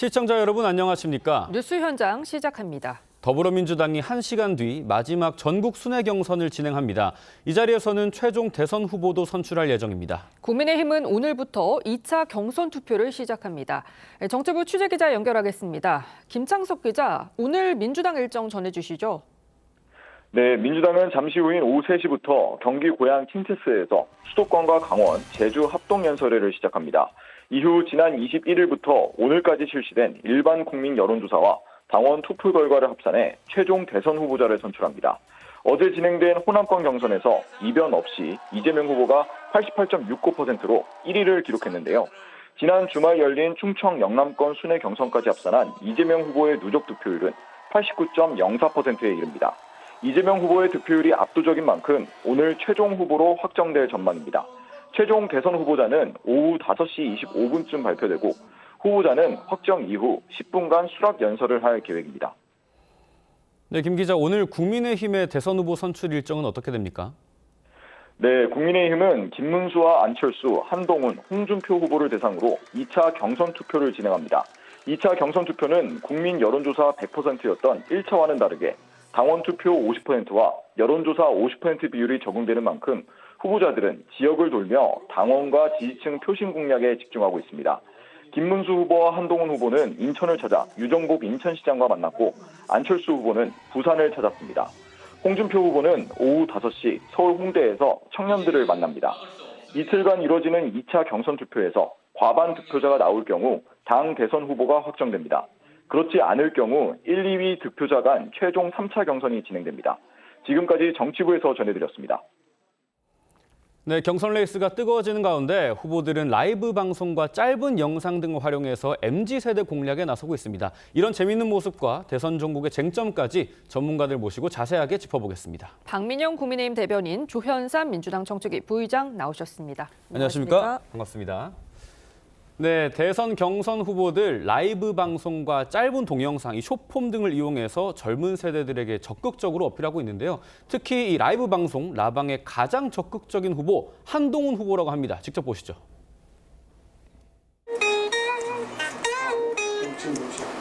시청자 여러분 안녕하십니까? 뉴스 현장 시작합니다. 더불어민주당이 1시간 뒤 마지막 전국 순회 경선을 진행합니다. 이 자리에서는 최종 대선 후보도 선출할 예정입니다. 국민의힘은 오늘부터 2차 경선 투표를 시작합니다. 정치부 취재기자 연결하겠습니다. 김창석 기자, 오늘 민주당 일정 전해주시죠. 네, 민주당은 잠시 후인 오후 3시부터 경기 고양 틴테스에서 수도권과 강원, 제주 합동연설회를 시작합니다. 이후 지난 21일부터 오늘까지 실시된 일반 국민 여론조사와 당원 투표 결과를 합산해 최종 대선 후보자를 선출합니다. 어제 진행된 호남권 경선에서 이변 없이 이재명 후보가 88.69%로 1위를 기록했는데요. 지난 주말 열린 충청 영남권 순회 경선까지 합산한 이재명 후보의 누적 득표율은 89.04%에 이릅니다. 이재명 후보의 득표율이 압도적인 만큼 오늘 최종 후보로 확정될 전망입니다. 최종 대선 후보자는 오후 5시 25분쯤 발표되고 후보자는 확정 이후 10분간 수락 연설을 할 계획입니다. 네, 김 기자, 오늘 국민의힘의 대선 후보 선출 일정은 어떻게 됩니까? 네, 국민의힘은 김문수와 안철수, 한동훈, 홍준표 후보를 대상으로 2차 경선 투표를 진행합니다. 2차 경선 투표는 국민 여론조사 100%였던 1차와는 다르게 당원 투표 50%와 여론조사 50% 비율이 적용되는 만큼 후보자들은 지역을 돌며 당원과 지지층 표심 공략에 집중하고 있습니다. 김문수 후보와 한동훈 후보는 인천을 찾아 유정복 인천시장과 만났고 안철수 후보는 부산을 찾았습니다. 홍준표 후보는 오후 5시 서울 홍대에서 청년들을 만납니다. 이틀간 이뤄지는 2차 경선 투표에서 과반 득표자가 나올 경우 당 대선 후보가 확정됩니다. 그렇지 않을 경우 1, 2위 득표자 간 최종 3차 경선이 진행됩니다. 지금까지 정치부에서 전해드렸습니다. 네, 경선 레이스가 뜨거워지는 가운데 후보들은 라이브 방송과 짧은 영상 등을 활용해서 MZ세대 공략에 나서고 있습니다. 이런 재미있는 모습과 대선 전국의 쟁점까지 전문가들 모시고 자세하게 짚어보겠습니다. 박민영 국민의힘 대변인, 조현삼 민주당 정책위 부의장 나오셨습니다. 안녕하십니까? 반갑습니다. 네, 대선 경선 후보들 라이브 방송과 짧은 동영상, 이 숏폼 등을 이용해서 젊은 세대들에게 적극적으로 어필하고 있는데요. 특히 이 라이브 방송, 라방의 가장 적극적인 후보, 한동훈 후보라고 합니다. 직접 보시죠.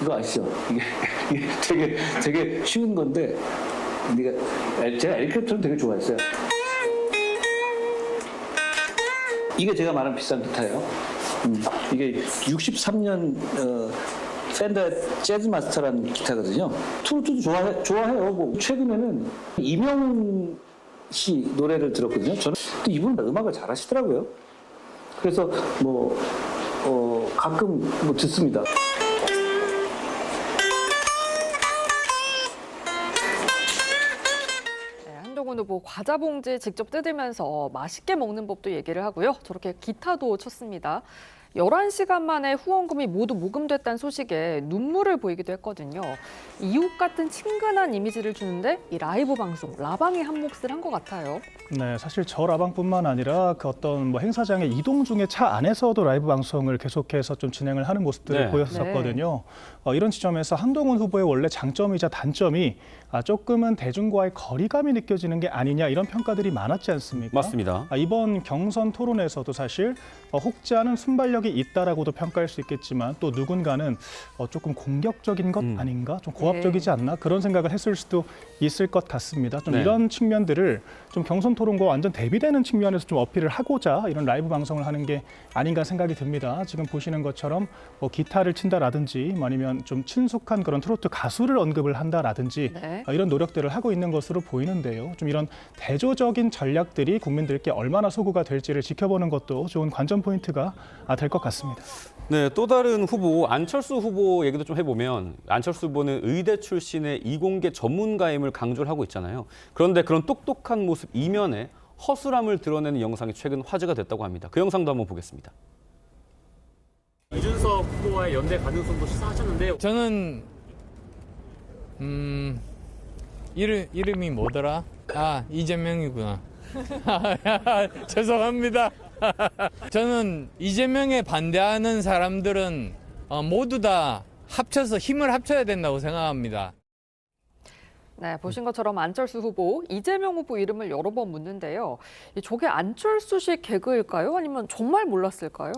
이거 아시죠? 이게 되게 쉬운 건데 제가 엘리캡처는 되게 좋아했어요. 이게 제가 말한 비싼 기타예요. 이게 63년 펜더 재즈 마스터라는 기타거든요. 트로트도 좋아해요. 뭐 최근에는 이명웅 씨 노래를 들었거든요. 저는 또 이분은 음악을 잘하시더라고요. 그래서 가끔 듣습니다. 한동훈 후보 과자 봉지 직접 뜯으면서 맛있게 먹는 법도 얘기를 하고요. 저렇게 기타도 쳤습니다. 11시간 만에 후원금이 모두 모금됐다는 소식에 눈물을 보이기도 했거든요. 이웃 같은 친근한 이미지를 주는데 이 라이브 방송, 라방이 한 몫을 한 것 같아요. 네, 사실 저 라방뿐만 아니라 그 어떤 행사장에 이동 중에 차 안에서도 라이브 방송을 계속해서 좀 진행을 하는 모습들을 보였었거든요. 이런 지점에서 한동훈 후보의 원래 장점이자 단점이 조금은 대중과의 거리감이 느껴지는 게 아니냐 이런 평가들이 많았지 않습니까? 맞습니다. 이번 경선 토론에서도 사실 혹지 않은 순발력이 있다라고도 평가할 수 있겠지만 또 누군가는 조금 공격적인 것 아닌가? 좀 고압적이지 않나? 그런 생각을 했을 수도 있을 것 같습니다. 좀 이런 측면들을 좀 경선 토론과 완전 대비되는 측면에서 좀 어필을 하고자 이런 라이브 방송을 하는 게 아닌가 생각이 듭니다. 지금 보시는 것처럼 기타를 친다라든지 아니면 좀 친숙한 그런 트로트 가수를 언급을 한다라든지 이런 노력들을 하고 있는 것으로 보이는데요. 좀 이런 대조적인 전략들이 국민들께 얼마나 소구가 될지를 지켜보는 것도 좋은 관전 포인트가 될 것 같습니다. 네, 또 다른 후보 안철수 후보 얘기도 좀 해보면 안철수 후보는 의대 출신의 이공계 전문가임을 강조를 하고 있잖아요. 그런데 그런 똑똑한 모습 이면에 허술함을 드러내는 영상이 최근 화제가 됐다고 합니다. 그 영상도 한번 보겠습니다. 이준석 후보와의 연대 가능성도 시사하셨는데 저는 이름이 뭐더라? 이재명이구나. 죄송합니다. 저는 이재명에 반대하는 사람들은 모두 다 합쳐서 힘을 합쳐야 된다고 생각합니다. 네, 보신 것처럼 안철수 후보, 이재명 후보 이름을 여러 번 묻는데요. 저게 안철수식 개그일까요? 아니면 정말 몰랐을까요?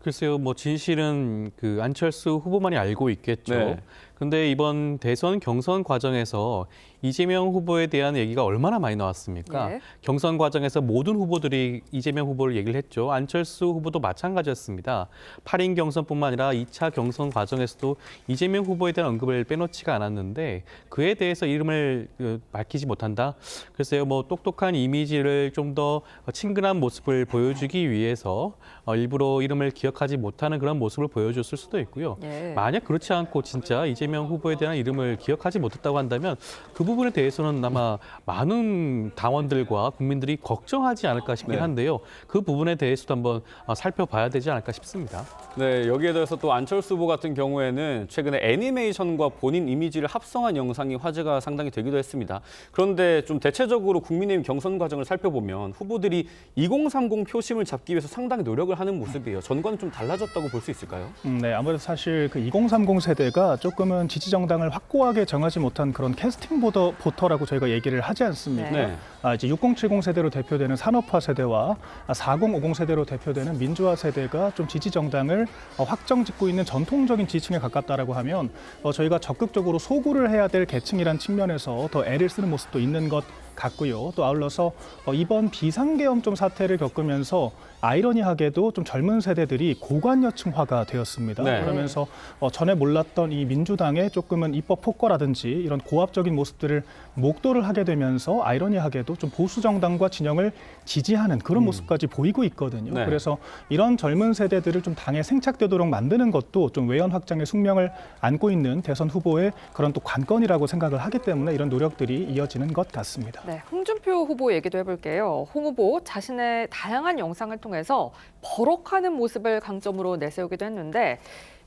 글쎄요, 뭐 진실은 그 안철수 후보만이 알고 있겠죠. 네. 근데 이번 대선 경선 과정에서 이재명 후보에 대한 얘기가 얼마나 많이 나왔습니까? 예. 경선 과정에서 모든 후보들이 이재명 후보를 얘기를 했죠. 안철수 후보도 마찬가지였습니다. 8인 경선뿐만 아니라 2차 경선 과정에서도 이재명 후보에 대한 언급을 빼놓지가 않았는데 그에 대해서 이름을 밝히지 못한다. 글쎄요, 뭐 똑똑한 이미지를 좀 더 친근한 모습을 보여주기 위해서 일부러 이름을 기억하지 못하는 그런 모습을 보여줬을 수도 있고요. 예. 만약 그렇지 않고 진짜 이재명 후보에 대한 이름을 기억하지 못했다고 한다면 그 부분에 대해서는 아마 많은 당원들과 국민들이 걱정하지 않을까 싶긴 네. 한데요. 그 부분에 대해서도 한번 살펴봐야 되지 않을까 싶습니다. 네, 여기에 대해서 또 안철수 후보 같은 경우에는 최근에 애니메이션과 본인 이미지를 합성한 영상이 화제가 상당히 되기도 했습니다. 그런데 좀 대체적으로 국민의힘 경선 과정을 살펴보면 후보들이 2030 표심을 잡기 위해서 상당히 노력을 하는 모습이에요. 전과는 좀 달라졌다고 볼 수 있을까요? 네, 아무래도 사실 그 2030 세대가 조금은 지지 정당을 확고하게 정하지 못한 그런 캐스팅 보터라고 저희가 얘기를 하지 않습니까? 네. 이제 6070 세대로 대표되는 산업화 세대와 4050 세대로 대표되는 민주화 세대가 좀 지지 정당을 확정 짓고 있는 전통적인 지지층에 가깝다라고 하면 저희가 적극적으로 소구를 해야 될 계층이란 측면에서 더 애를 쓰는 모습도 있는 것 같고요. 또 아울러서 이번 비상계엄 사태를 겪으면서 아이러니하게도 좀 젊은 세대들이 고관여층화가 되었습니다. 네. 그러면서 전에 몰랐던 이 민주당의 조금은 입법 폭거라든지 이런 고압적인 모습들을 목도를 하게 되면서 아이러니하게도 좀 보수 정당과 진영을 지지하는 그런 모습까지 보이고 있거든요. 네. 그래서 이런 젊은 세대들을 좀 당에 생착되도록 만드는 것도 좀 외연 확장의 숙명을 안고 있는 대선 후보의 그런 또 관건이라고 생각을 하기 때문에 이런 노력들이 이어지는 것 같습니다. 네, 홍준표 후보 얘기도 해볼게요. 홍 후보 자신의 다양한 영상을 통해서 버럭하는 모습을 강점으로 내세우기도 했는데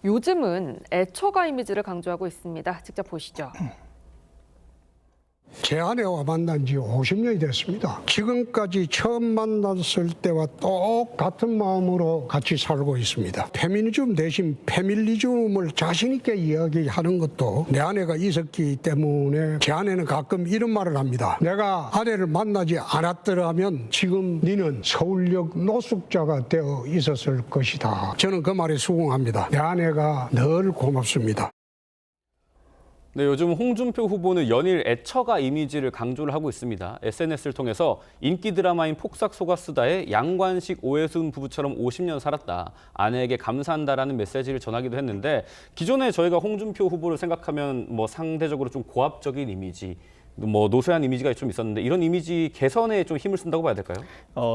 요즘은 애처가 이미지를 강조하고 있습니다. 직접 보시죠. 제 아내와 만난 지 50년이 됐습니다. 지금까지 처음 만났을 때와 똑같은 마음으로 같이 살고 있습니다. 페미니즘 대신 페밀리즘을 자신 있게 이야기하는 것도 내 아내가 있었기 때문에 제 아내는 가끔 이런 말을 합니다. 내가 아내를 만나지 않았더라면 지금 너는 서울역 노숙자가 되어 있었을 것이다. 저는 그 말에 수긍합니다. 내 아내가 늘 고맙습니다. 네, 요즘 홍준표 후보는 연일 애처가 이미지를 강조를 하고 있습니다. SNS를 통해서 인기 드라마인 폭삭 속았수다의 양관식 오해순 부부처럼 50년 살았다. 아내에게 감사한다라는 메시지를 전하기도 했는데 기존에 저희가 홍준표 후보를 생각하면 뭐 상대적으로 좀 고압적인 이미지, 뭐 노쇠한 이미지가 좀 있었는데 이런 이미지 개선에 좀 힘을 쓴다고 봐야 될까요?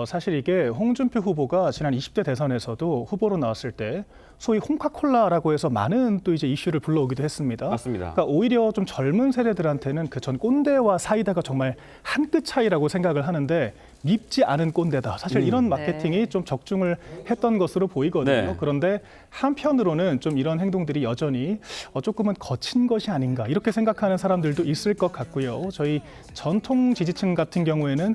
사실 이게 홍준표 후보가 지난 20대 대선에서도 후보로 나왔을 때 소위 홍카콜라라고 해서 많은 또 이제 이슈를 불러오기도 했습니다. 맞습니다. 그러니까 오히려 좀 젊은 세대들한테는 그 전 꼰대와 사이다가 정말 한 끗 차이라고 생각을 하는데 밉지 않은 꼰대다. 사실 이런 마케팅이 네. 좀 적중을 했던 것으로 보이거든요. 네. 그런데 한편으로는 좀 이런 행동들이 여전히 조금은 거친 것이 아닌가 이렇게 생각하는 사람들도 있을 것 같고요. 저희 전통 지지층 같은 경우에는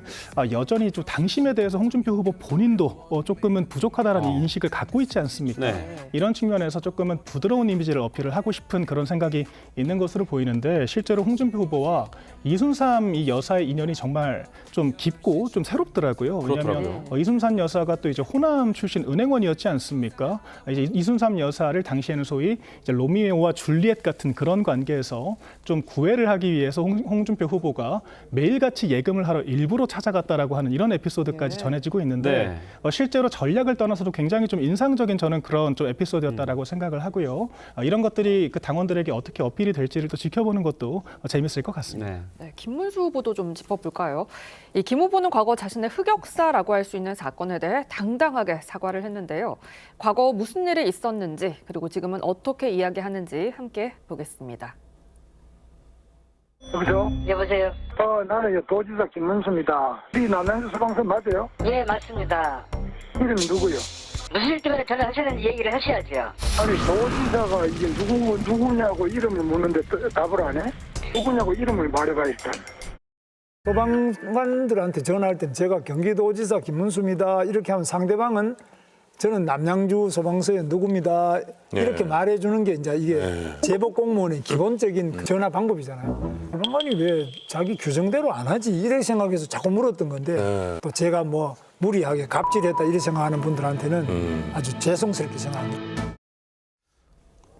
여전히 좀 당심에 대해서 홍준표 후보 본인도 조금은 부족하다라는 인식을 갖고 있지 않습니까? 네. 이런 측면에서 조금은 부드러운 이미지를 어필을 하고 싶은 그런 생각이 있는 것으로 보이는데 실제로 홍준표 후보와 이순삼 이 여사의 인연이 정말 좀 깊고 좀 새롭더라고요. 왜냐하면 그렇더라고요. 이순삼 여사가 또 이제 호남 출신 은행원이었지 않습니까? 이제 이순삼 여사를 당시에는 소위 이제 로미오와 줄리엣 같은 그런 관계에서 좀 구애를 하기 위해서 홍준표 후보가 매일같이 예금을 하러 일부러 찾아갔다라고 하는 이런 에피소드까지 전해지고 있는데 실제로 전략을 떠나서도 굉장히 좀 인상적인 저는 그런 좀 에피소드였다라고 생각을 하고요. 이런 것들이 그 당원들에게 어떻게 어필이 될지를 또 지켜보는 것도 재밌을 것 같습니다. 네. 네, 김문수 후보도 좀 짚어볼까요? 이 김 후보는 과거 자신의 흑역사라고 할 수 있는 사건에 대해 당당하게 사과를 했는데요. 과거 무슨 일이 있었는지 그리고 지금은 어떻게 이야기하는지 함께 보겠습니다. 여보세요? 나는 도지사 김문수입니다. 이 남양주 소방서 맞아요? 예, 맞습니다. 이름이 누구요? 무슨 일 때문에 전화하시는지 얘기를 하셔야죠. 아니 도지사가 이게 누구냐고 이름을 묻는데 답을 안 해? 누구냐고 이름을 말해봐 일단. 소방관들한테 전화할 때 제가 경기도지사 김문수입니다. 이렇게 하면 상대방은 저는 남양주 소방서의 누구입니다. 이렇게 말해주는 게 이제 이게 제복 공무원의 기본적인 전화 방법이잖아요. 소방관이 왜 자기 규정대로 안 하지? 이렇게 생각해서 자꾸 물었던 건데 또 제가 뭐 무리하게 갑질했다 이렇게 생각하는 분들한테는 아주 죄송스럽게 생각합니다.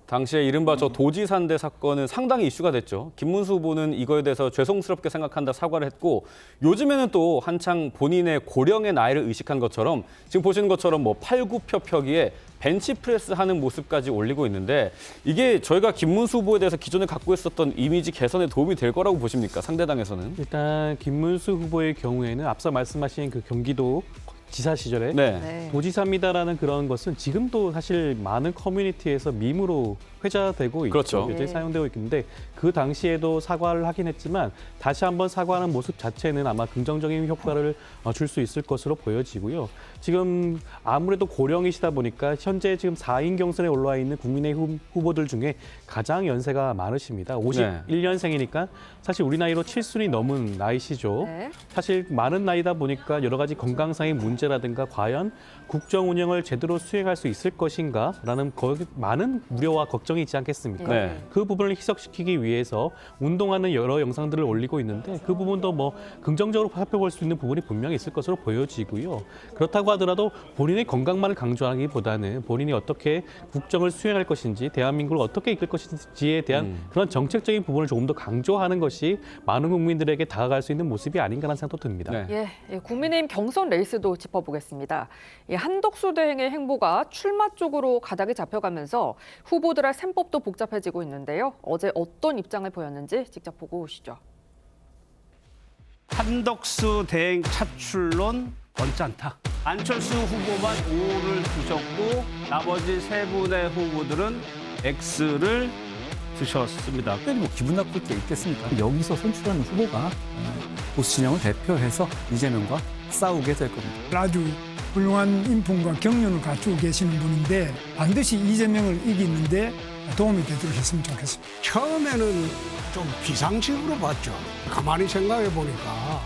당시에 이른바 저 도지산대 사건은 상당히 이슈가 됐죠. 김문수 후보는 이거에 대해서 죄송스럽게 생각한다 사과를 했고 요즘에는 또 한창 본인의 고령의 나이를 의식한 것처럼 지금 보시는 것처럼 뭐 팔굽혀펴기에 벤치프레스 하는 모습까지 올리고 있는데 이게 저희가 김문수 후보에 대해서 기존에 갖고 있었던 이미지 개선에 도움이 될 거라고 보십니까? 상대당에서는? 일단 김문수 후보의 경우에는 앞서 말씀하신 그 경기도 지사 시절에 네. 도지사입니다라는 그런 것은 지금도 사실 많은 커뮤니티에서 밈으로 회자되고 있죠. 그렇죠. 여전히 사용되고 있는데 그 당시에도 사과를 하긴 했지만 다시 한번 사과하는 모습 자체는 아마 긍정적인 효과를 줄 수 있을 것으로 보여지고요. 지금 아무래도 고령이시다 보니까 현재 지금 4인 경선에 올라와 있는 국민의힘 후보들 중에 가장 연세가 많으십니다. 51년생이니까 사실 우리 나이로 7순이 넘은 나이시죠. 네. 사실 많은 나이다 보니까 여러 가지 건강상의 문제라든가 과연 국정 운영을 제대로 수행할 수 있을 것인가라는 많은 우려와 걱정이 있지 않겠습니까? 네. 그 부분을 희석시키기 위해서 운동하는 여러 영상들을 올리고 있는데 그 부분도 뭐 긍정적으로 살펴볼 수 있는 부분이 분명히 있을 것으로 보여지고요. 그렇다고 하더라도 본인의 건강만을 강조하기보다는 본인이 어떻게 국정을 수행할 것인지 대한민국을 어떻게 이끌 것인지에 대한 그런 정책적인 부분을 조금 더 강조하는 것이 많은 국민들에게 다가갈 수 있는 모습이 아닌가라는 생각도 듭니다. 네. 예, 국민의힘 경선 레이스도 짚어보겠습니다. 한덕수 대행의 행보가 출마 쪽으로 가닥이 잡혀가면서 후보들의 셈법도 복잡해지고 있는데요. 어제 어떤 입장을 보였는지 직접 보고 오시죠. 한덕수 대행 차출론 언짢다. 안철수 후보만 O를 두셨고 나머지 세 분의 후보들은 X를 드셨습니다. 특별히 뭐 기분 나쁠 게 있겠습니까? 여기서 선출하는 후보가 보수 진영을 대표해서 이재명과 싸우게 될 겁니다. 아주 훌륭한 인품과 경륜을 갖추고 계시는 분인데 반드시 이재명을 이기는데 도움이 되도록 했으면 좋겠습니다. 처음에는 좀 비상식으로 봤죠. 가만히 생각해 보니까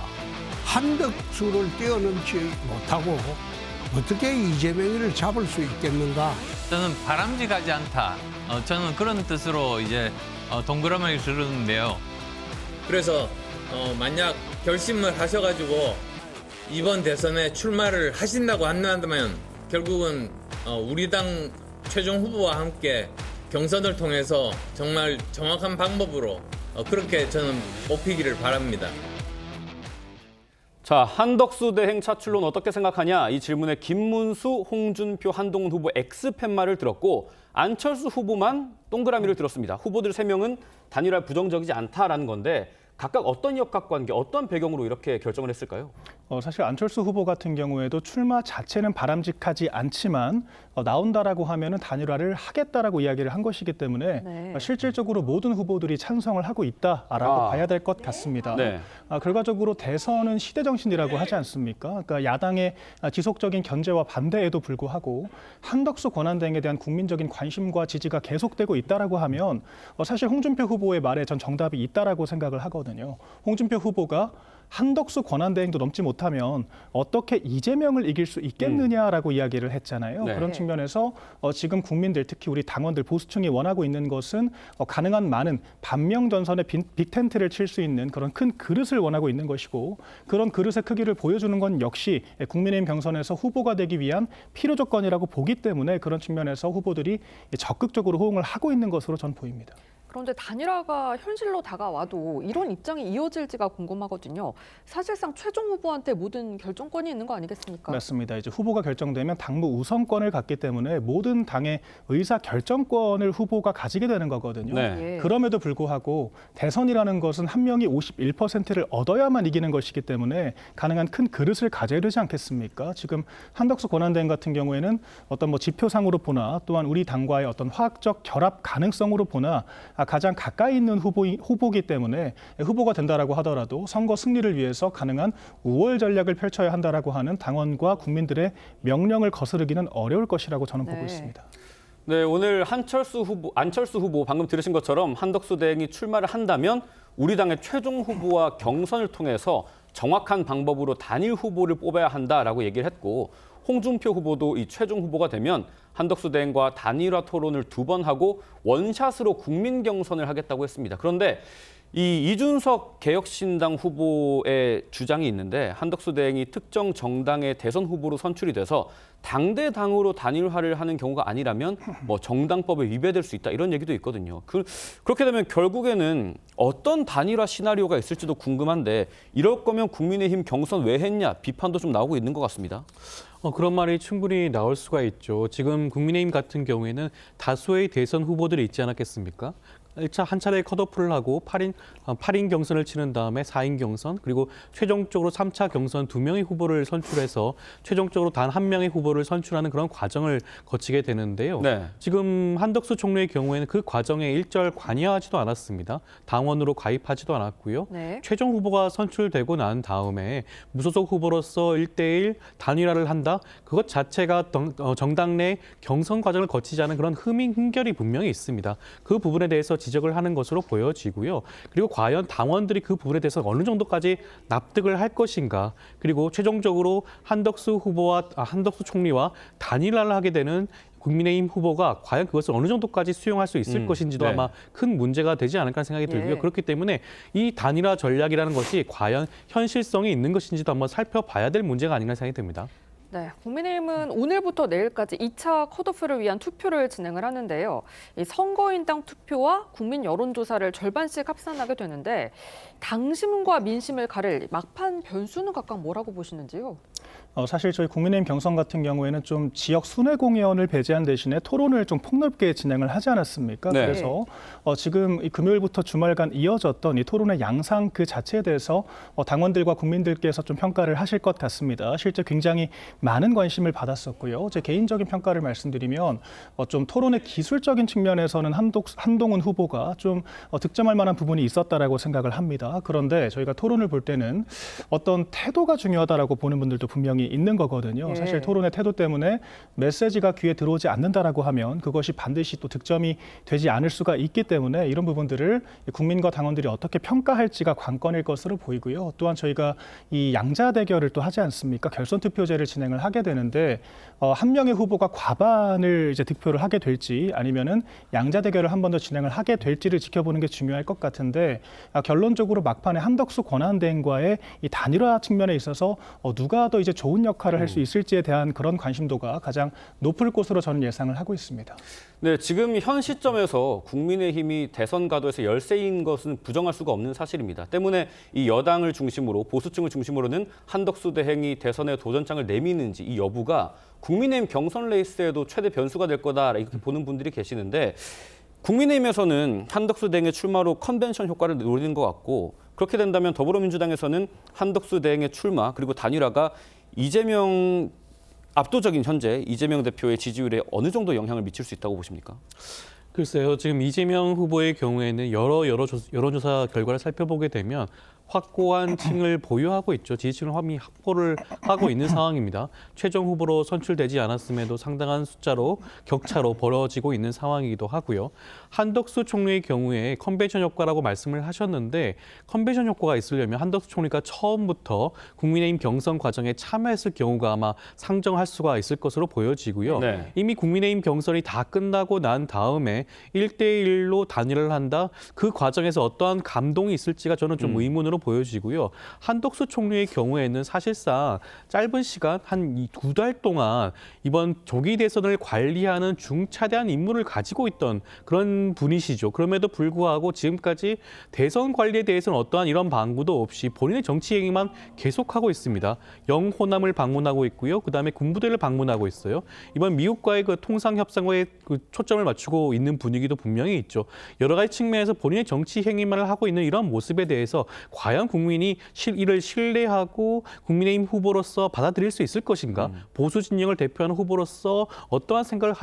한덕수를 뛰어넘지 못하고 어떻게 이재명을 잡을 수 있겠는가. 저는 바람직하지 않다. 저는 그런 뜻으로 이제 동그라미를 그리는데요. 그래서 만약 결심을 하셔가지고 이번 대선에 출마를 하신다고 한다면 결국은 우리 당 최종 후보와 함께 경선을 통해서 정말 정확한 방법으로 그렇게 저는 뽑히기를 바랍니다. 자, 한덕수 대행 차출론 어떻게 생각하냐? 이 질문에 김문수, 홍준표, 한동훈 후보 X팻말을 들었고 안철수 후보만 동그라미를 들었습니다. 후보들 3명은 단일화 부정적이지 않다라는 건데 각각 어떤 역학관계, 어떤 배경으로 이렇게 결정을 했을까요? 사실 안철수 후보 같은 경우에도 출마 자체는 바람직하지 않지만 나온다라고 하면은 단일화를 하겠다라고 이야기를 한 것이기 때문에 실질적으로 모든 후보들이 찬성을 하고 있다라고 봐야 될 것 같습니다. 네. 결과적으로 대선은 시대 정신이라고 하지 않습니까? 그러니까 야당의 지속적인 견제와 반대에도 불구하고 한덕수 권한대행에 대한 국민적인 관심과 지지가 계속되고 있다라고 하면 사실 홍준표 후보의 말에 전 정답이 있다라고 생각을 하거든요. 홍준표 후보가 한덕수 권한대행도 넘지 못하면 어떻게 이재명을 이길 수 있겠느냐라고 이야기를 했잖아요. 네. 그런 측면에서 지금 국민들, 특히 우리 당원들, 보수층이 원하고 있는 것은 가능한 많은 반명 전선의 빅텐트를 칠 수 있는 그런 큰 그릇을 원하고 있는 것이고 그런 그릇의 크기를 보여주는 건 역시 국민의힘 경선에서 후보가 되기 위한 필요 조건이라고 보기 때문에 그런 측면에서 후보들이 적극적으로 호응을 하고 있는 것으로 전 보입니다. 그런데 단일화가 현실로 다가와도 이런 입장이 이어질지가 궁금하거든요. 사실상 최종 후보한테 모든 결정권이 있는 거 아니겠습니까? 맞습니다. 이제 후보가 결정되면 당무 우선권을 갖기 때문에 모든 당의 의사 결정권을 후보가 가지게 되는 거거든요. 네. 그럼에도 불구하고 대선이라는 것은 한 명이 51%를 얻어야만 이기는 것이기 때문에 가능한 큰 그릇을 가져야 되지 않겠습니까? 지금 한덕수 권한대행 같은 경우에는 어떤 뭐 지표상으로 보나 또한 우리 당과의 어떤 화학적 결합 가능성으로 보나 가장 가까이 있는 후보이기 때문에 후보가 된다라고 하더라도 선거 승리를 위해서 가능한 우월 전략을 펼쳐야 한다라고 하는 당원과 국민들의 명령을 거스르기는 어려울 것이라고 저는 보고 있습니다. 네, 오늘 안철수 후보 방금 들으신 것처럼 한덕수 대행이 출마를 한다면 우리 당의 최종 후보와 경선을 통해서 정확한 방법으로 단일 후보를 뽑아야 한다라고 얘기를 했고 홍준표 후보도 이 최종 후보가 되면 한덕수 대행과 단일화 토론을 2번 하고 원샷으로 국민 경선을 하겠다고 했습니다. 그런데 이 이준석 개혁신당 후보의 주장이 있는데 한덕수 대행이 특정 정당의 대선 후보로 선출이 돼서 당대당으로 단일화를 하는 경우가 아니라면 뭐 정당법에 위배될 수 있다 이런 얘기도 있거든요. 그렇게 되면 결국에는 어떤 단일화 시나리오가 있을지도 궁금한데 이럴 거면 국민의힘 경선 왜 했냐 비판도 좀 나오고 있는 것 같습니다. 그런 말이 충분히 나올 수가 있죠. 지금 국민의힘 같은 경우에는 다수의 대선 후보들이 있지 않았겠습니까? 1차 한 차례 컷오프를 하고 8인 경선을 치른 다음에 4인 경선, 그리고 최종적으로 3차 경선 2명의 후보를 선출해서 최종적으로 단 1명의 후보를 선출하는 그런 과정을 거치게 되는데요. 네. 지금 한덕수 총리의 경우에는 그 과정에 일절 관여하지도 않았습니다. 당원으로 가입하지도 않았고요. 네. 최종 후보가 선출되고 난 다음에 무소속 후보로서 1대1 단일화를 한다? 그것 자체가 정당 내 경선 과정을 거치지 않은 그런 흠결이 분명히 있습니다. 그 부분에 대해서 지적을 하는 것으로 보여지고요. 그리고 과연 당원들이 그 부분에 대해서 어느 정도까지 납득을 할 것인가. 그리고 최종적으로 한덕수 총리와 단일화를 하게 되는 국민의힘 후보가 과연 그것을 어느 정도까지 수용할 수 있을 것인지도 네. 아마 큰 문제가 되지 않을까 생각이 들고요. 예. 그렇기 때문에 이 단일화 전략이라는 것이 과연 현실성이 있는 것인지도 한번 살펴봐야 될 문제가 아닌가 생각이 듭니다. 네, 국민의힘은 오늘부터 내일까지 2차 컷오프를 위한 투표를 진행을 하는데요. 이 선거인당 투표와 국민 여론조사를 절반씩 합산하게 되는데 당심과 민심을 가릴 막판 변수는 각각 뭐라고 보시는지요? 사실 저희 국민의힘 경선 같은 경우에는 좀 지역 순회 공연을 배제한 대신에 토론을 좀 폭넓게 진행을 하지 않았습니까? 네. 그래서 지금 이 금요일부터 주말간 이어졌던 이 토론의 양상 그 자체에 대해서 당원들과 국민들께서 좀 평가를 하실 것 같습니다. 실제 굉장히 많은 관심을 받았었고요. 제 개인적인 평가를 말씀드리면 좀 토론의 기술적인 측면에서는 한동훈 후보가 좀 득점할 만한 부분이 있었다라고 생각을 합니다. 그런데 저희가 토론을 볼 때는 어떤 태도가 중요하다라고 보는 분들도 분명히 있는 거거든요. 예. 사실 토론의 태도 때문에 메시지가 귀에 들어오지 않는다라고 하면 그것이 반드시 또 득점이 되지 않을 수가 있기 때문에 이런 부분들을 국민과 당원들이 어떻게 평가할지가 관건일 것으로 보이고요. 또한 저희가 이 양자 대결을 또 하지 않습니까? 결선 투표제를 진행을 하게 되는데 한 명의 후보가 과반을 이제 득표를 하게 될지 아니면은 양자 대결을 한 번 더 진행을 하게 될지를 지켜보는 게 중요할 것 같은데 결론적으로 막판에 한덕수 권한대행과의 이 단일화 측면에 있어서 누가 더 이제 좋은 역할을 할 수 있을지에 대한 그런 관심도가 가장 높을 것으로 저는 예상을 하고 있습니다. 네, 지금 현 시점에서 국민의힘이 대선 가도에서 열세인 것은 부정할 수가 없는 사실입니다. 때문에 이 여당을 중심으로 보수층을 중심으로는 한덕수 대행이 대선에 도전장을 내미는지 이 여부가 국민의힘 경선 레이스에도 최대 변수가 될 거다 이렇게 보는 분들이 계시는데 국민의힘에서는 한덕수 대행의 출마로 컨벤션 효과를 노리는 것 같고 그렇게 된다면 더불어민주당에서는 한덕수 대행의 출마 그리고 단일화가 압도적인 현재 이재명 대표의 지지율에 어느 정도 영향을 미칠 수 있다고 보십니까? 글쎄요. 지금 이재명 후보의 경우에는 여러 여론조사 결과를 살펴보게 되면 확고한 층을 보유하고 있죠. 지지층을 확보를 하고 있는 상황입니다. 최종 후보로 선출되지 않았음에도 상당한 숫자로 격차로 벌어지고 있는 상황이기도 하고요. 한덕수 총리의 경우에 컨벤션 효과라고 말씀을 하셨는데 컨벤션 효과가 있으려면 한덕수 총리가 처음부터 국민의힘 경선 과정에 참여했을 경우가 아마 상정할 수가 있을 것으로 보여지고요. 네. 이미 국민의힘 경선이 다 끝나고 난 다음에 1대1로 단일화를 한다. 그 과정에서 어떠한 감동이 있을지가 저는 좀 의문으로 보여지고요. 한덕수 총리의 경우에는 사실상 짧은 시간 한 2달 동안 이번 조기 대선을 관리하는 중차대한 임무를 가지고 있던 그런 분이시죠. 그럼에도 불구하고 지금까지 대선 관리에 대해서는 어떠한 이런 방구도 없이 본인의 정치 행위만 계속하고 있습니다. 영호남을 방문하고 있고요. 그다음에 군부대를 방문하고 있어요. 이번 미국과의 그 통상 협상에 그 초점을 맞추고 있는 분위기도 분명히 있죠. 여러 가지 측면에서 본인의 정치 행위만을 하고 있는 이런 모습에 대해서 과연 국민이 이를 신뢰하고 국민의힘 후보로서 받아들일 수 있을 것인가? 보수 진영을 대표하는 후보로서 어떠한 생각을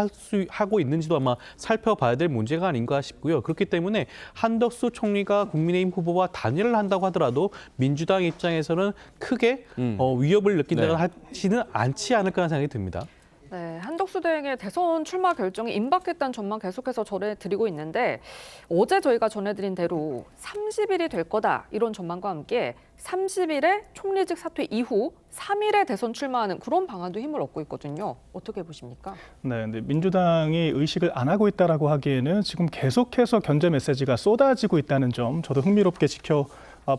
하고 있는지도 아마 살펴봐야 될 문제가 아닌가 싶고요. 그렇기 때문에 한덕수 총리가 국민의힘 후보와 단일을 한다고 하더라도 민주당 입장에서는 크게 위협을 느낀다고 하지는 않지 않을까 생각이 듭니다. 네, 한덕수 대행의 대선 출마 결정이 임박했다는 전망 계속해서 전해드리고 있는데 어제 저희가 전해드린 대로 30일이 될 거다 이런 전망과 함께 30일에 총리직 사퇴 이후 3일에 대선 출마하는 그런 방안도 힘을 얻고 있거든요. 어떻게 보십니까? 네, 근데 민주당이 의식을 안 하고 있다라고 하기에는 지금 계속해서 견제 메시지가 쏟아지고 있다는 점 저도 흥미롭게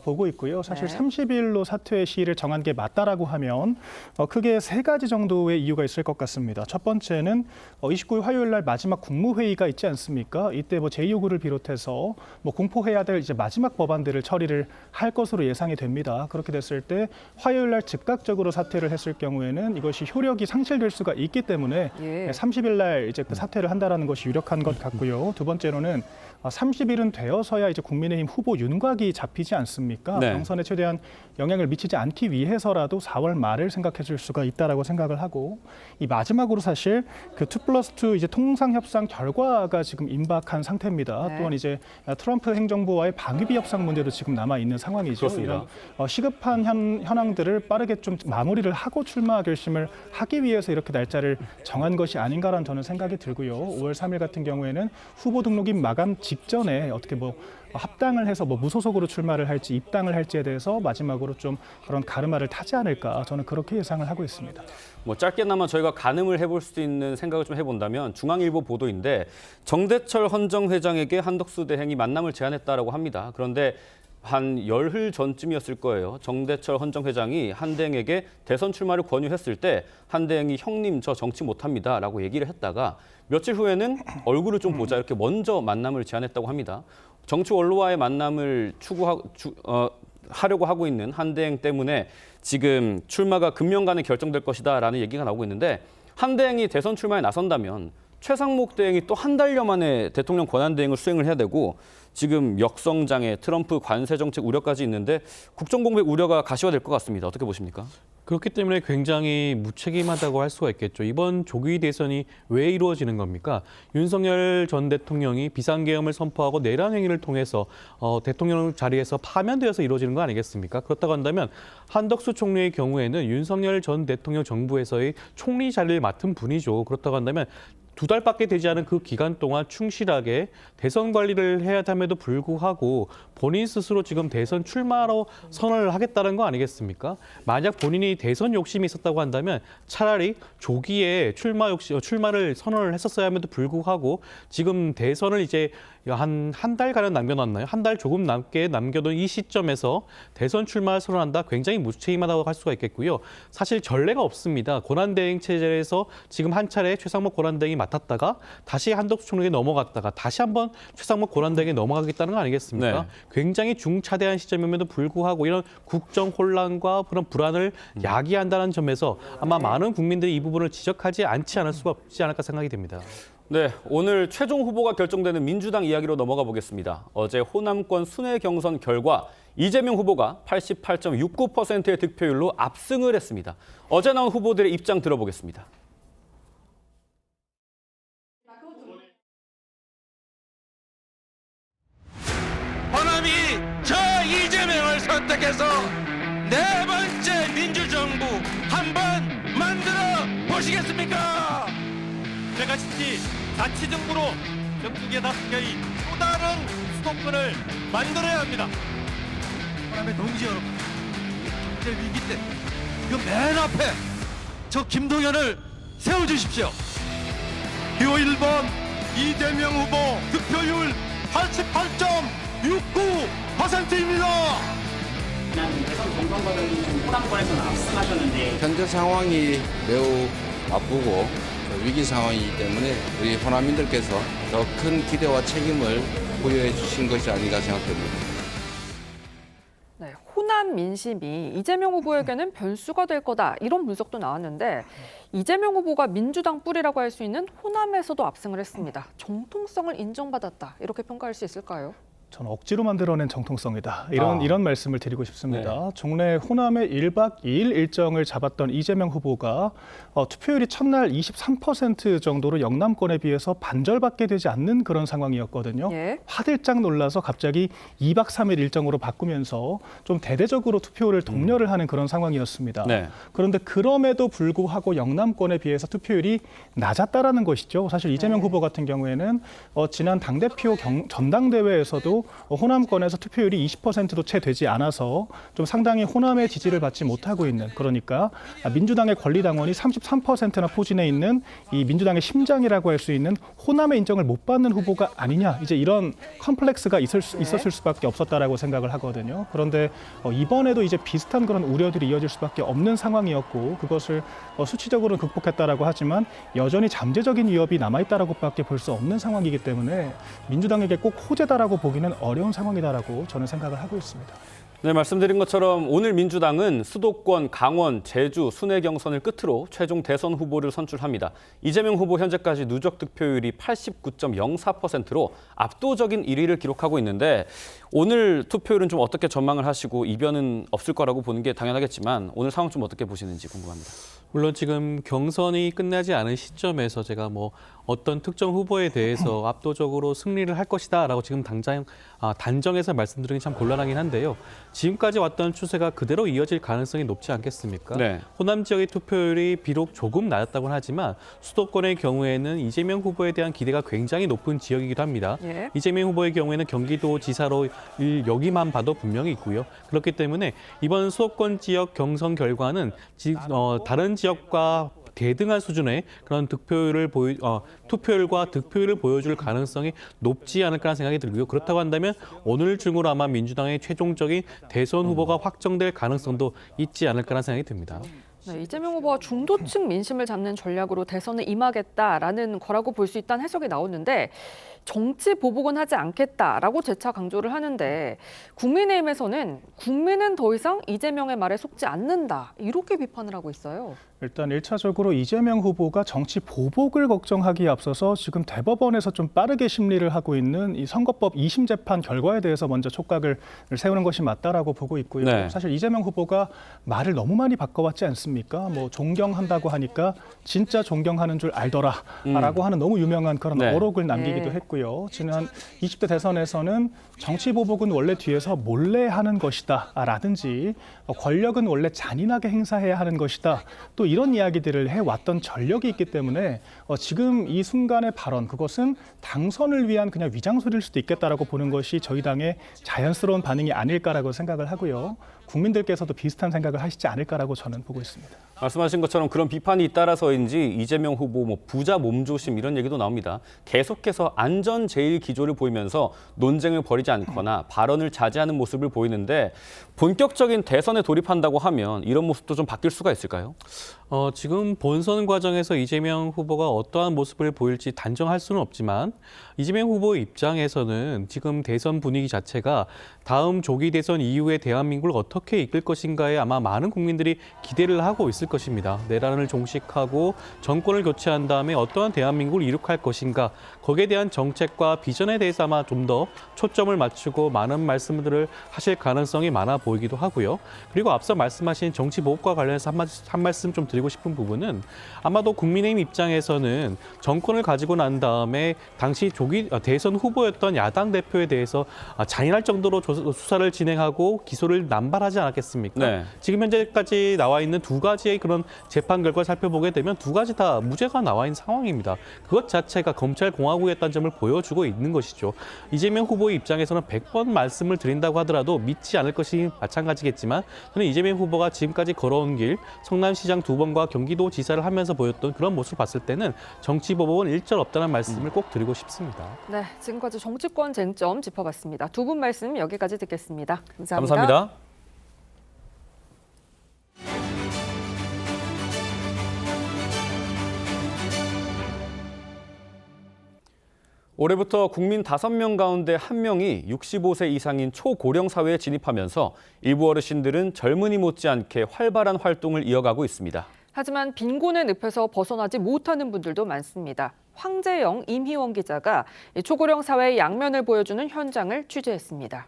보고 있고요. 사실 네. 30일로 사퇴 시일을 정한 게 맞다라고 하면 크게 3가지 정도의 이유가 있을 것 같습니다. 첫 번째는 29일 화요일 날 마지막 국무회의가 있지 않습니까? 이때 제2요구를 비롯해서 공포해야 될 이제 마지막 법안들을 처리를 할 것으로 예상이 됩니다. 그렇게 됐을 때 화요일 날 즉각적으로 사퇴를 했을 경우에는 이것이 효력이 상실될 수가 있기 때문에 30일 날 이제 그 사퇴를 한다라는 것이 유력한 것 같고요. 두 번째로는 30일은 되어서야 이제 국민의힘 후보 윤곽이 잡히지 않습니까? 네. 경선에 최대한 영향을 미치지 않기 위해서라도 4월 말을 생각해 줄 수가 있다라고 생각을 하고 이 마지막으로 사실 그 2+2 이제 통상협상 결과가 지금 임박한 상태입니다. 네. 또한 이제 트럼프 행정부와의 방위비 협상 문제도 지금 남아 있는 상황이죠. 그렇습니다. 이런 시급한 현황들을 빠르게 좀 마무리를 하고 출마 결심을 하기 위해서 이렇게 날짜를 정한 것이 아닌가라는 저는 생각이 들고요. 5월 3일 같은 경우에는 후보 등록인 마감 직전에 어떻게 합당을 해서 무소속으로 출마를 할지 입당을 할지에 대해서 마지막으로 좀 그런 가르마를 타지 않을까 저는 그렇게 예상을 하고 있습니다. 짧게나마 저희가 가늠을 해볼 수 있는 생각을 좀 해본다면 중앙일보 보도인데 정대철 헌정회장에게 한덕수 대행이 만남을 제안했다라고 합니다. 그런데 한 열흘 전쯤이었을 거예요. 정대철 헌정회장이 한 대행에게 대선 출마를 권유했을 때 한 대행이 형님 저 정치 못합니다라고 얘기를 했다가 며칠 후에는 얼굴을 좀 보자 이렇게 먼저 만남을 제안했다고 합니다. 정치 원로와의 만남을 하려고 하고 있는 한 대행 때문에 지금 출마가 금년간에 결정될 것이다라는 얘기가 나오고 있는데 한 대행이 대선 출마에 나선다면 최상목 대행이 또 한 달여 만에 대통령 권한대행을 수행을 해야 되고 지금 역성장애, 트럼프 관세 정책 우려까지 있는데 국정공백 우려가 가시화될 것 같습니다. 어떻게 보십니까? 그렇기 때문에 굉장히 무책임하다고 할 수가 있겠죠. 이번 조기 대선이 왜 이루어지는 겁니까? 윤석열 전 대통령이 비상계엄을 선포하고 내란 행위를 통해서 대통령 자리에서 파면되어서 이루어지는 거 아니겠습니까? 그렇다고 한다면 한덕수 총리의 경우에는 윤석열 전 대통령 정부에서의 총리 자리를 맡은 분이죠. 그렇다고 한다면 2달밖에 되지 않은 그 기간 동안 충실하게 대선 관리를 해야 함에도 불구하고 본인 스스로 지금 대선 출마로 선언을 하겠다는 거 아니겠습니까? 만약 본인이 대선 욕심이 있었다고 한다면 차라리 조기에 출마를 선언을 했었어야 함에도 불구하고 지금 대선을 이제 한 달가량 남겨놨나요? 한 달 조금 남게 남겨둔 이 시점에서 대선 출마를 선언한다? 굉장히 무책임하다고 할 수가 있겠고요. 사실 전례가 없습니다. 권한대행 체제에서 지금 한 차례 최상목 권한대행이 맡았다가 다시 한덕수 총리에게 넘어갔다가 다시 한번 최상목 권한대행에 넘어가겠다는 거 아니겠습니까? 네. 굉장히 중차대한 시점임에도 불구하고 이런 국정 혼란과 그런 불안을 야기한다는 점에서 아마 많은 국민들이 이 부분을 지적하지 않을 수가 없지 않을까 생각이 됩니다. 네, 오늘 최종 후보가 결정되는 민주당 이야기로 넘어가 보겠습니다. 어제 호남권 순회 경선 결과 이재명 후보가 88.69%의 득표율로 압승을 했습니다. 어제 나온 후보들의 입장 들어보겠습니다. 호남이 저 이재명을 선택해서 네 번째 민주정부 한번 만들어 보시겠습니까? 제가 친히 자치정부로 전국에다 특별히 또 다른 수도권을 만들어야 합니다. 호남의 동지 여러분, 경제 위기 때 그 맨 앞에 저 김동연을 세워주십시오. 표 1번 이재명 후보 득표율 88.69%입니다. 대선 경선 과정이 호남권에서는 압승하셨는데 현재 상황이 매우 나쁘고 위기 상황이기 때문에 우리 호남민들께서 더 큰 기대와 책임을 부여해 주신 것이 아닌가 생각됩니다. 네, 호남 민심이 이재명 후보에게는 변수가 될 거다 이런 분석도 나왔는데 이재명 후보가 민주당 뿌리라고 할 수 있는 호남에서도 압승을 했습니다. 정통성을 인정받았다 이렇게 평가할 수 있을까요? 저는 억지로 만들어낸 정통성이다. 이런 말씀을 드리고 싶습니다. 종래 호남의 1박 2일 일정을 잡았던 이재명 후보가 투표율이 첫날 23% 정도로 영남권에 비해서 반절밖에 되지 않는 그런 상황이었거든요. 화들짝 놀라서 갑자기 2박 3일 일정으로 바꾸면서 좀 대대적으로 투표를 독려를 하는 그런 상황이었습니다. 그런데 그럼에도 불구하고 영남권에 비해서 투표율이 낮았다라는 것이죠. 사실 이재명 후보 같은 경우에는 지난 당대표 전당대회에서도 호남권에서 투표율이 20%도 채 되지 않아서 좀 상당히 호남의 지지를 받지 못하고 있는, 그러니까 민주당의 권리당원이 33%나 포진해 있는 이 민주당의 심장이라고 할 수 있는 호남의 인정을 못 받는 후보가 아니냐, 이제 이런 컴플렉스가 있었을 수밖에 없었다라고 생각을 하거든요. 그런데 이번에도 이제 비슷한 그런 우려들이 이어질 수밖에 없는 상황이었고, 그것을 수치적으로는 극복했다라고 하지만 여전히 잠재적인 위협이 남아있다라고밖에 볼 수 없는 상황이기 때문에 민주당에게 꼭 호재다라고 보기는 어려운 상황이다라고 저는 생각을 하고 있습니다. 네, 말씀드린 것처럼 오늘 민주당은 수도권, 강원, 제주, 순회 경선을 끝으로 최종 대선 후보를 선출합니다. 이재명 후보 현재까지 누적 득표율이 89.04%로 압도적인 1위를 기록하고 있는데, 오늘 투표율은 좀 어떻게 전망을 하시고 이변은 없을 거라고 보는 게 당연하겠지만 오늘 상황 좀 어떻게 보시는지 궁금합니다. 물론 지금 경선이 끝나지 않은 시점에서 제가 뭐 어떤 특정 후보에 대해서 압도적으로 승리를 할 것이다라고 지금 당장 단정해서 말씀드리기 참 곤란하긴 한데요. 지금까지 왔던 추세가 그대로 이어질 가능성이 높지 않겠습니까? 호남 지역의 투표율이 비록 조금 낮았다고는 하지만 수도권의 경우에는 이재명 후보에 대한 기대가 굉장히 높은 지역이기도 합니다. 이재명 후보의 경우에는 경기도 지사로 여기만 봐도 분명히 있고요. 그렇기 때문에 이번 수도권 지역 경선 결과는 다른 지역과 대등한 수준의 그런 투표율과 득표율을 보여줄 가능성이 높지 않을까라는 생각이 들고요. 그렇다고 한다면 오늘 중으로 아마 민주당의 최종적인 대선 후보가 확정될 가능성도 있지 않을까라는 생각이 듭니다. 네, 이재명 후보가 중도층 민심을 잡는 전략으로 대선에 임하겠다라는 거라고 볼 수 있다는 해석이 나오는데, 정치 보복은 하지 않겠다라고 재차 강조를 하는데, 국민의힘에서는 국민은 더 이상 이재명의 말에 속지 않는다, 이렇게 비판을 하고 있어요. 일단 1차적으로 이재명 후보가 정치 보복을 걱정하기에 앞서서 지금 대법원에서 좀 빠르게 심리를 하고 있는 이 선거법 2심 재판 결과에 대해서 먼저 촉각을 세우는 것이 맞다라고 보고 있고요. 사실 이재명 후보가 말을 너무 많이 바꿔왔지 않습니까? 뭐 존경한다고 하니까 진짜 존경하는 줄 알더라라고 하는 너무 유명한 그런 어록을 남기기도 했고요. 지난 20대 대선에서는 정치 보복은 원래 뒤에서 몰래 하는 것이다 라든지 권력은 원래 잔인하게 행사해야 하는 것이다, 또 이런 이야기들을 해왔던 전력이 있기 때문에 지금 이 순간의 발언, 그것은 당선을 위한 그냥 위장소리일 수도 있겠다라고 보는 것이 저희 당의 자연스러운 반응이 아닐까라고 생각을 하고요. 국민들께서도 비슷한 생각을 하시지 않을까라고 저는 보고 있습니다. 말씀하신 것처럼 그런 비판이 잇따라서인지 이재명 후보 부자 몸조심 이런 얘기도 나옵니다. 계속해서 안전 제일 기조를 보이면서 논쟁을 벌이지 않거나 발언을 자제하는 모습을 보이는데, 본격적인 대선에 돌입한다고 하면 이런 모습도 좀 바뀔 수가 있을까요? 지금 본선 과정에서 이재명 후보가 어떠한 모습을 보일지 단정할 수는 없지만, 이재명 후보 입장에서는 지금 대선 분위기 자체가 다음 조기 대선 이후에 대한민국을 어떻게 이끌 것인가에 아마 많은 국민들이 기대를 하고 있을 것입니다. 내란을 종식하고 정권을 교체한 다음에 어떠한 대한민국을 이룩할 것인가, 거기에 대한 정책과 비전에 대해서 아마 좀 더 초점을 맞추고 많은 말씀들을 하실 가능성이 많아 보이기도 하고요. 그리고 앞서 말씀하신 정치 보복과 관련해서 한 말씀 좀 드리고 싶은 부분은, 아마도 국민의힘 입장에서는 정권을 가지고 난 다음에 당시 조기 대선 후보였던 야당 대표에 대해서 잔인할 정도로 수사를 진행하고 기소를 남발하지 않았겠습니까? 지금 현재까지 나와 있는 두 가지의 그런 재판 결과를 살펴보게 되면 두 가지 다 무죄가 나와 있는 상황입니다. 그것 자체가 검찰 공화국이었다는 점을 보여주고 있는 것이죠. 이재명 후보의 입장에서는 100번 말씀을 드린다고 하더라도 믿지 않을 것이 마찬가지겠지만, 저는 이재명 후보가 지금까지 걸어온 길, 성남시장 2번과 경기도 지사를 하면서 보였던 그런 모습을 봤을 때는 정치 보복은 일절 없다는 말씀을 꼭 드리고 싶습니다. 네, 지금까지 정치권 쟁점 짚어봤습니다. 두 분 말씀 여기까지 듣겠습니다. 감사합니다. 감사합니다. 올해부터 국민 5명 가운데 1명이 65세 이상인 초고령 사회에 진입하면서 일부 어르신들은 젊은이 못지않게 활발한 활동을 이어가고 있습니다. 하지만 빈곤의 늪에서 벗어나지 못하는 분들도 많습니다. 황재영, 임희원 기자가 초고령 사회의 양면을 보여주는 현장을 취재했습니다.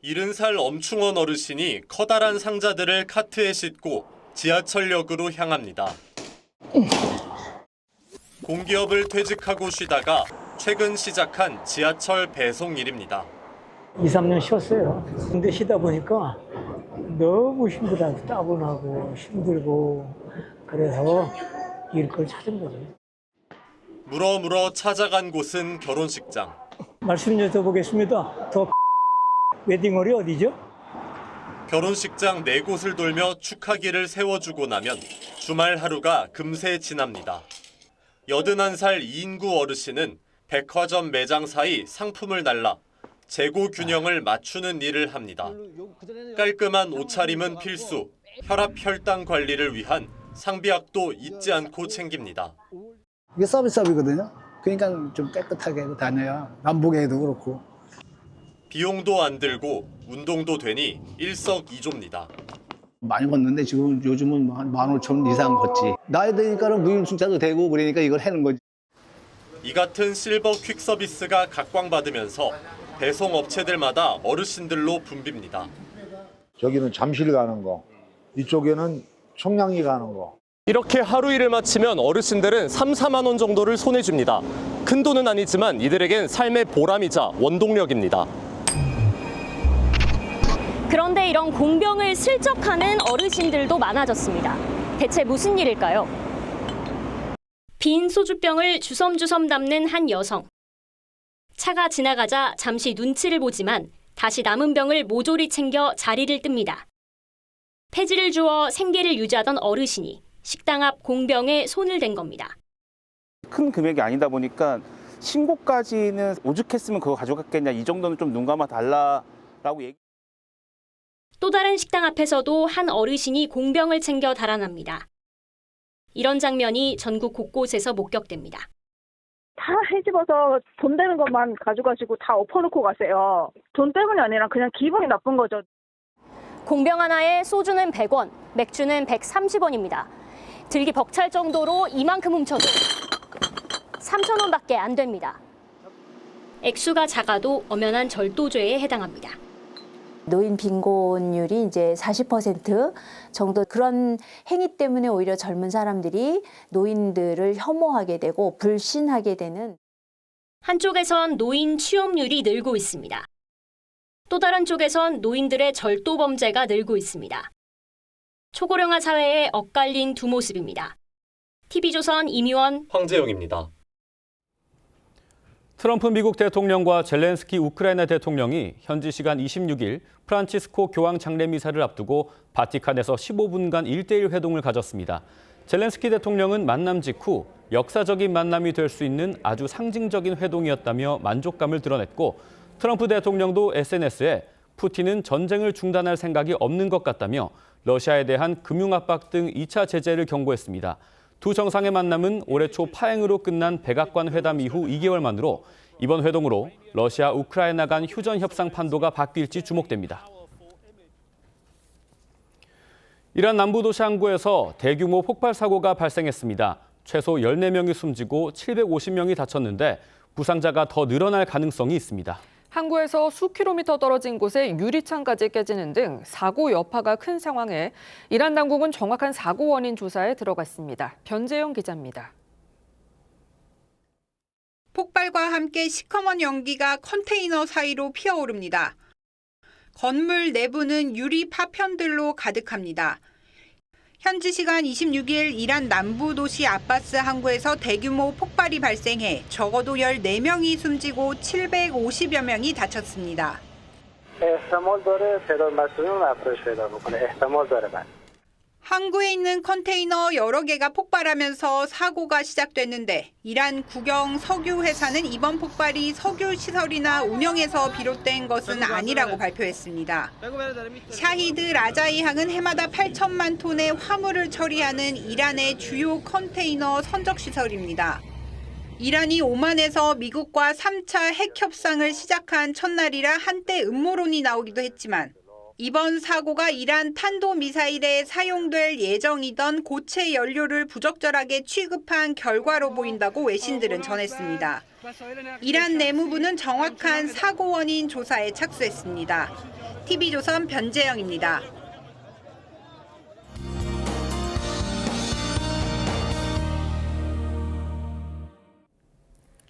70살 엄충원 어르신이 커다란 상자들을 카트에 싣고 지하철역으로 향합니다. 공기업을 퇴직하고 쉬다가 최근 시작한 지하철 배송 일입니다. 2, 3년 쉬었어요. 근데 쉬다 보니까 너무 힘들다, 따분하고 힘들고 그래서 일걸 찾은 거죠. 물어 찾아간 곳은 결혼식장. 말씀 여쭤보겠습니다. 더 웨딩홀이 어디죠? 결혼식장 4곳을 돌며 축하기를 세워주고 나면 주말 하루가 금세 지납니다. 81살 이인구 어르신은 백화점 매장 사이 상품을 날라 재고 균형을 맞추는 일을 합니다. 깔끔한 옷차림은 필수, 혈압 혈당 관리를 위한 상비약도 잊지 않고 챙깁니다. 이게 서비스업이거든요. 그러니까 좀 깨끗하게 다녀야 남북에도 그렇고. 비용도 안 들고 운동도 되니 일석이조입니다. 많이 걷는데 지금 요즘은 한 15,000원 이상 걷지. 나이 드니까는 무임승차도 되고 그러니까 이걸 하는 거지. 이 같은 실버 퀵 서비스가 각광받으면서 배송 업체들마다 어르신들로 붐빕니다. 저기는 잠실 가는 거, 이쪽에는 청량리 가는 거. 이렇게 하루 일을 마치면 어르신들은 3, 4만 원 정도를 손에 줍니다. 큰 돈은 아니지만 이들에겐 삶의 보람이자 원동력입니다. 그런데 이런 공병을 슬쩍 하는 어르신들도 많아졌습니다. 대체 무슨 일일까요? 빈 소주병을 주섬주섬 담는 한 여성. 차가 지나가자 잠시 눈치를 보지만 다시 남은 병을 모조리 챙겨 자리를 뜹니다. 폐지를 주어 생계를 유지하던 어르신이 식당 앞 공병에 손을 댄 겁니다. 큰 금액이 아니다 보니까 신고까지는 오죽했으면 그거 가져갔겠냐, 이 정도는 좀 눈 감아 달라라고 얘기. 또 다른 식당 앞에서도 한 어르신이 공병을 챙겨 달아납니다. 이런 장면이 전국 곳곳에서 목격됩니다. 다 헤집어서 돈 되는 것만 가져가시고 다 엎어놓고 가세요. 돈 때문이 아니라 그냥 기분이 나쁜 거죠. 공병 하나에 소주는 100원, 맥주는 130원입니다. 들기 벅찰 정도로 이만큼 훔쳐도 3,000원밖에 안 됩니다. 액수가 작아도 엄연한 절도죄에 해당합니다. 노인 빈곤율이 이제 40% 정도, 그런 행위 때문에 오히려 젊은 사람들이 노인들을 혐오하게 되고 불신하게 되는. 한쪽에선 노인 취업률이 늘고 있습니다. 또 다른 쪽에선 노인들의 절도 범죄가 늘고 있습니다. 초고령화 사회에 엇갈린 두 모습입니다. TV조선 임희원, 황재영입니다. 트럼프 미국 대통령과 젤렌스키 우크라이나 대통령이 현지 시간 26일 프란치스코 교황 장례미사를 앞두고 바티칸에서 15분간 1대1 회동을 가졌습니다. 젤렌스키 대통령은 만남 직후 역사적인 만남이 될 수 있는 아주 상징적인 회동이었다며 만족감을 드러냈고, 트럼프 대통령도 SNS에 푸틴은 전쟁을 중단할 생각이 없는 것 같다며 러시아에 대한 금융 압박 등 2차 제재를 경고했습니다. 두 정상의 만남은 올해 초 파행으로 끝난 백악관 회담 이후 2개월 만으로 이번 회동으로 러시아, 우크라이나 간 휴전 협상 판도가 바뀔지 주목됩니다. 이란 남부 도시 항구에서 대규모 폭발 사고가 발생했습니다. 최소 14명이 숨지고 750명이 다쳤는데 부상자가 더 늘어날 가능성이 있습니다. 항구에서 수킬로미터 떨어진 곳에 유리창까지 깨지는 등 사고 여파가 큰 상황에 이란 당국은 정확한 사고 원인 조사에 들어갔습니다. 변재영 기자입니다. 폭발과 함께 시커먼 연기가 컨테이너 사이로 피어오릅니다. 건물 내부는 유리 파편들로 가득합니다. 현지 시간 26일 이란 남부 도시 아바스 항구에서 대규모 폭발이 발생해 적어도 14명이 숨지고 750여 명이 다쳤습니다. 항구에 있는 컨테이너 여러 개가 폭발하면서 사고가 시작됐는데 이란 국영 석유 회사는 이번 폭발이 석유 시설이나 운영에서 비롯된 것은 아니라고 발표했습니다. 샤히드 라자이 항은 해마다 8천만 톤의 화물을 처리하는 이란의 주요 컨테이너 선적 시설입니다. 이란이 오만에서 미국과 3차 핵 협상을 시작한 첫날이라 한때 음모론이 나오기도 했지만 이번 사고가 이란 탄도미사일에 사용될 예정이던 고체 연료를 부적절하게 취급한 결과로 보인다고 외신들은 전했습니다. 이란 내무부는 정확한 사고 원인 조사에 착수했습니다. TV조선 변재영입니다.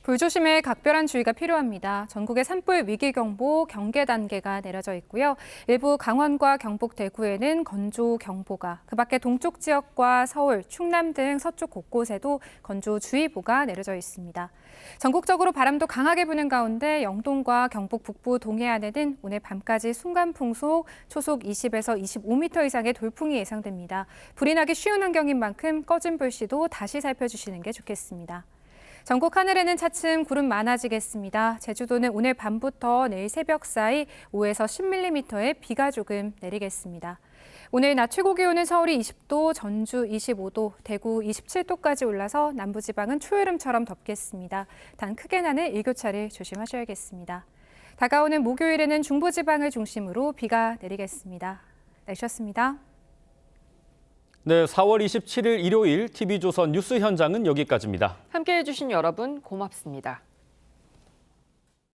불조심에 각별한 주의가 필요합니다. 전국에 산불 위기경보 경계 단계가 내려져 있고요. 일부 강원과 경북 대구에는 건조경보가, 그 밖에 동쪽 지역과 서울, 충남 등 서쪽 곳곳에도 건조주의보가 내려져 있습니다. 전국적으로 바람도 강하게 부는 가운데 영동과 경북 북부 동해안에는 오늘 밤까지 순간풍속 초속 20에서 25m 이상의 돌풍이 예상됩니다. 불이 나기 쉬운 환경인 만큼 꺼진 불씨도 다시 살펴주시는 게 좋겠습니다. 전국 하늘에는 차츰 구름 많아지겠습니다. 제주도는 오늘 밤부터 내일 새벽 사이 5에서 10mm의 비가 조금 내리겠습니다. 오늘 낮 최고 기온은 서울이 20도, 전주 25도, 대구 27도까지 올라서 남부지방은 초여름처럼 덥겠습니다. 단 크게 나는 일교차를 조심하셔야겠습니다. 다가오는 목요일에는 중부지방을 중심으로 비가 내리겠습니다. 날씨였습니다. 네, 4월 27일 일요일 TV조선 뉴스 현장은 여기까지입니다. 함께해 주신 여러분 고맙습니다.